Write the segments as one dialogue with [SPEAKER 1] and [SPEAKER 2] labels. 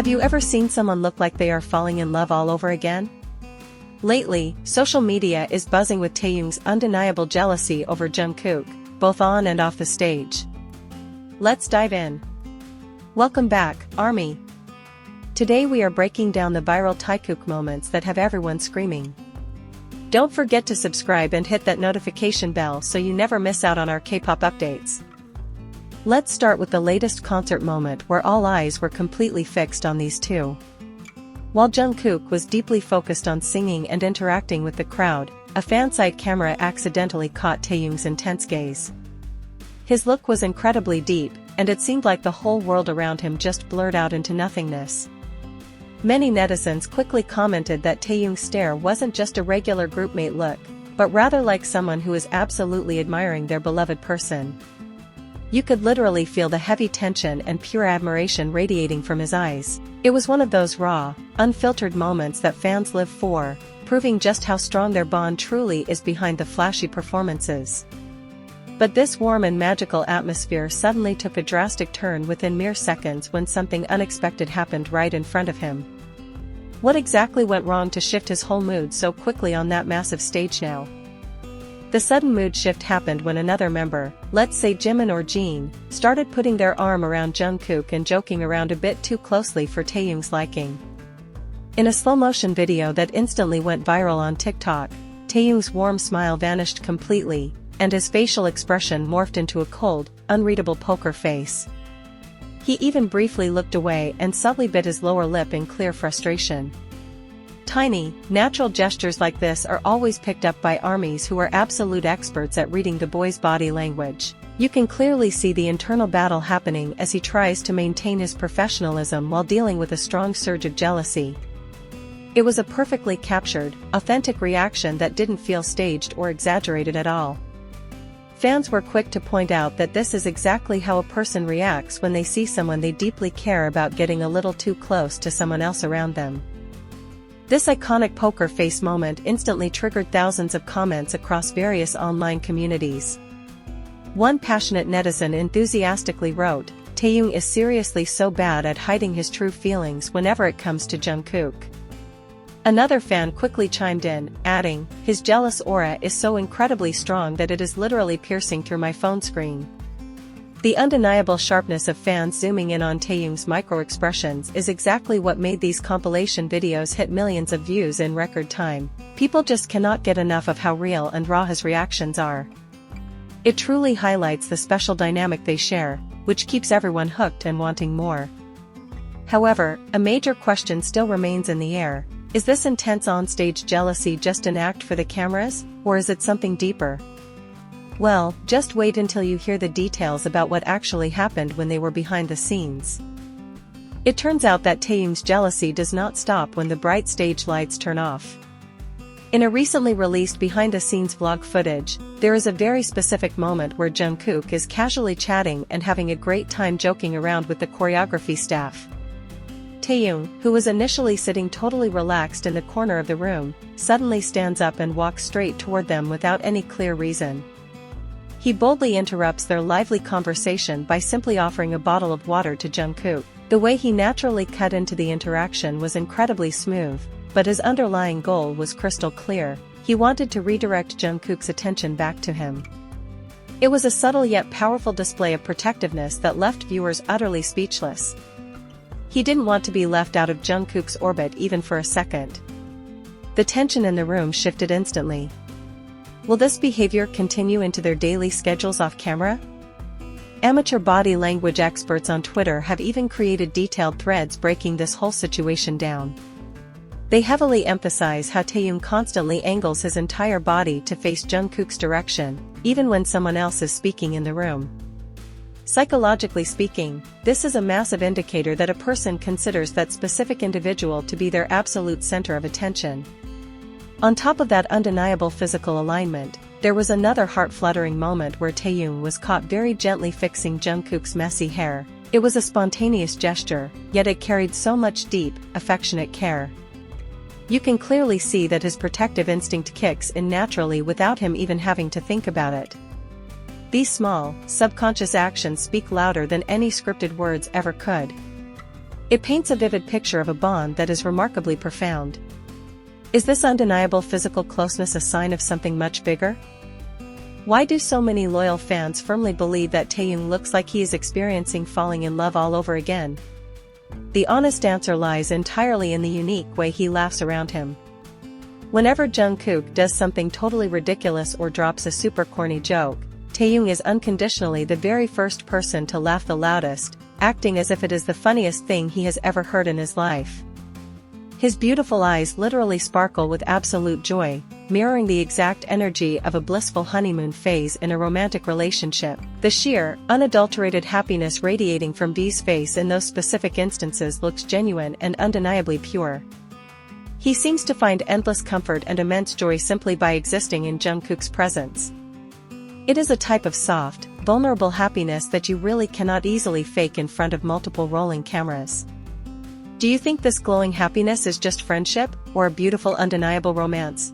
[SPEAKER 1] Have you ever seen someone look like they are falling in love all over again? Lately, social media is buzzing with Taehyung's undeniable jealousy over Jungkook, both on and off the stage. Let's dive in. Welcome back, ARMY. Today we are breaking down the viral Taekook moments that have everyone screaming. Don't forget to subscribe and hit that notification bell so you never miss out on our K-pop updates. Let's start with the latest concert moment where all eyes were completely fixed on these two. While Jungkook was deeply focused on singing and interacting with the crowd, a fan-side camera accidentally caught Taehyung's intense gaze. His look was incredibly deep, and it seemed like the whole world around him just blurred out into nothingness. Many netizens quickly commented that Taehyung's stare wasn't just a regular groupmate look, but rather like someone who is absolutely admiring their beloved person. You could literally feel the heavy tension and pure admiration radiating from his eyes. It was one of those raw, unfiltered moments that fans live for, proving just how strong their bond truly is behind the flashy performances. But this warm and magical atmosphere suddenly took a drastic turn within mere seconds when something unexpected happened right in front of him. What exactly went wrong to shift his whole mood so quickly on that massive stage now? The sudden mood shift happened when another member, let's say Jimin or Jin, started putting their arm around Jungkook and joking around a bit too closely for Taehyung's liking. In a slow-motion video that instantly went viral on TikTok, Taehyung's warm smile vanished completely, and his facial expression morphed into a cold, unreadable poker face. He even briefly looked away and subtly bit his lower lip in clear frustration. Tiny, natural gestures like this are always picked up by ARMYs who are absolute experts at reading the boy's body language. You can clearly see the internal battle happening as he tries to maintain his professionalism while dealing with a strong surge of jealousy. It was a perfectly captured, authentic reaction that didn't feel staged or exaggerated at all. Fans were quick to point out that this is exactly how a person reacts when they see someone they deeply care about getting a little too close to someone else around them. This iconic poker face moment instantly triggered thousands of comments across various online communities. One passionate netizen enthusiastically wrote, "Taehyung is seriously so bad at hiding his true feelings whenever it comes to Jungkook." Another fan quickly chimed in, adding, "His jealous aura is so incredibly strong that it is literally piercing through my phone screen." The undeniable sharpness of fans zooming in on Taehyung's micro-expressions is exactly what made these compilation videos hit millions of views in record time. People just cannot get enough of how real and raw his reactions are. It truly highlights the special dynamic they share, which keeps everyone hooked and wanting more. However, a major question still remains in the air. Is this intense on-stage jealousy just an act for the cameras, or is it something deeper? Well, just wait until you hear the details about what actually happened when they were behind the scenes. It turns out that Taehyung's jealousy does not stop when the bright stage lights turn off. In a recently released behind-the-scenes vlog footage, there is a very specific moment where Jungkook is casually chatting and having a great time joking around with the choreography staff. Taehyung, who was initially sitting totally relaxed in the corner of the room, suddenly stands up and walks straight toward them without any clear reason. He boldly interrupts their lively conversation by simply offering a bottle of water to Jungkook. The way he naturally cut into the interaction was incredibly smooth, but his underlying goal was crystal clear. He wanted to redirect Jungkook's attention back to him. It was a subtle yet powerful display of protectiveness that left viewers utterly speechless. He didn't want to be left out of Jungkook's orbit even for a second. The tension in the room shifted instantly. Will this behavior continue into their daily schedules off-camera? Amateur body language experts on Twitter have even created detailed threads breaking this whole situation down. They heavily emphasize how Taehyung constantly angles his entire body to face Jungkook's direction, even when someone else is speaking in the room. Psychologically speaking, this is a massive indicator that a person considers that specific individual to be their absolute center of attention. On top of that undeniable physical alignment, there was another heart-fluttering moment where Taehyung was caught very gently fixing Jungkook's messy hair. It was a spontaneous gesture, yet it carried so much deep, affectionate care. You can clearly see that his protective instinct kicks in naturally without him even having to think about it. These small, subconscious actions speak louder than any scripted words ever could. It paints a vivid picture of a bond that is remarkably profound. Is this undeniable physical closeness a sign of something much bigger? Why do so many loyal fans firmly believe that Taehyung looks like he is experiencing falling in love all over again? The honest answer lies entirely in the unique way he laughs around him. Whenever Jungkook does something totally ridiculous or drops a super corny joke, Taehyung is unconditionally the very first person to laugh the loudest, acting as if it is the funniest thing he has ever heard in his life. His beautiful eyes literally sparkle with absolute joy, mirroring the exact energy of a blissful honeymoon phase in a romantic relationship. The sheer, unadulterated happiness radiating from V's face in those specific instances looks genuine and undeniably pure. He seems to find endless comfort and immense joy simply by existing in Jungkook's presence. It is a type of soft, vulnerable happiness that you really cannot easily fake in front of multiple rolling cameras. Do you think this glowing happiness is just friendship, or a beautiful undeniable romance?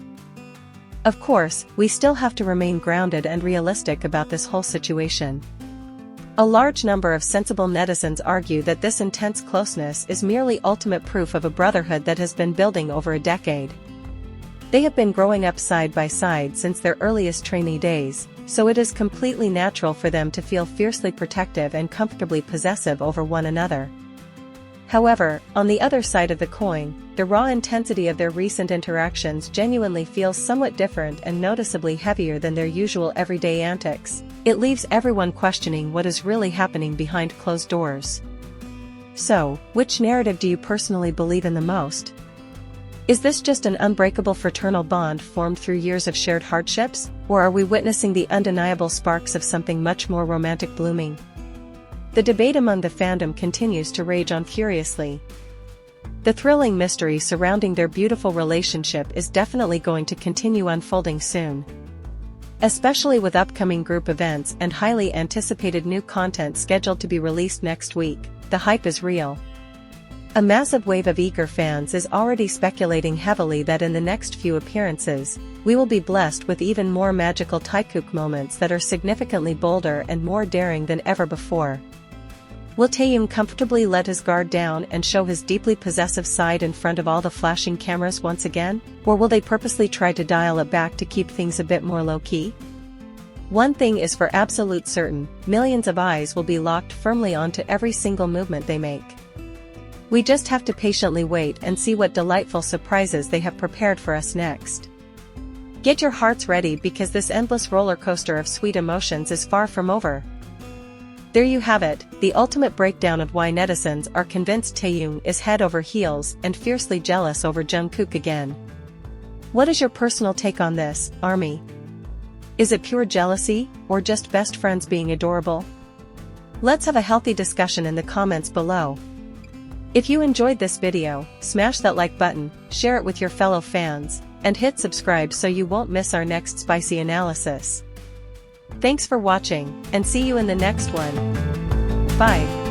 [SPEAKER 1] Of course, we still have to remain grounded and realistic about this whole situation. A large number of sensible netizens argue that this intense closeness is merely ultimate proof of a brotherhood that has been building over a decade. They have been growing up side by side since their earliest trainee days, so it is completely natural for them to feel fiercely protective and comfortably possessive over one another. However, on the other side of the coin, the raw intensity of their recent interactions genuinely feels somewhat different and noticeably heavier than their usual everyday antics. It leaves everyone questioning what is really happening behind closed doors. So, which narrative do you personally believe in the most? Is this just an unbreakable fraternal bond formed through years of shared hardships, or are we witnessing the undeniable sparks of something much more romantic blooming? The debate among the fandom continues to rage on furiously. The thrilling mystery surrounding their beautiful relationship is definitely going to continue unfolding soon. Especially with upcoming group events and highly anticipated new content scheduled to be released next week, the hype is real. A massive wave of eager fans is already speculating heavily that in the next few appearances, we will be blessed with even more magical Taekook moments that are significantly bolder and more daring than ever before. Will Taehyung comfortably let his guard down and show his deeply possessive side in front of all the flashing cameras once again, or will they purposely try to dial it back to keep things a bit more low-key? One thing is for absolute certain, millions of eyes will be locked firmly onto every single movement they make. We just have to patiently wait and see what delightful surprises they have prepared for us next. Get your hearts ready because this endless roller coaster of sweet emotions is far from over. There you have it, the ultimate breakdown of why netizens are convinced Taehyung is head over heels and fiercely jealous over Jungkook again. What is your personal take on this, ARMY? Is it pure jealousy, or just best friends being adorable? Let's have a healthy discussion in the comments below. If you enjoyed this video, smash that like button, share it with your fellow fans, and hit subscribe so you won't miss our next spicy analysis. Thanks for watching, and see you in the next one. Bye.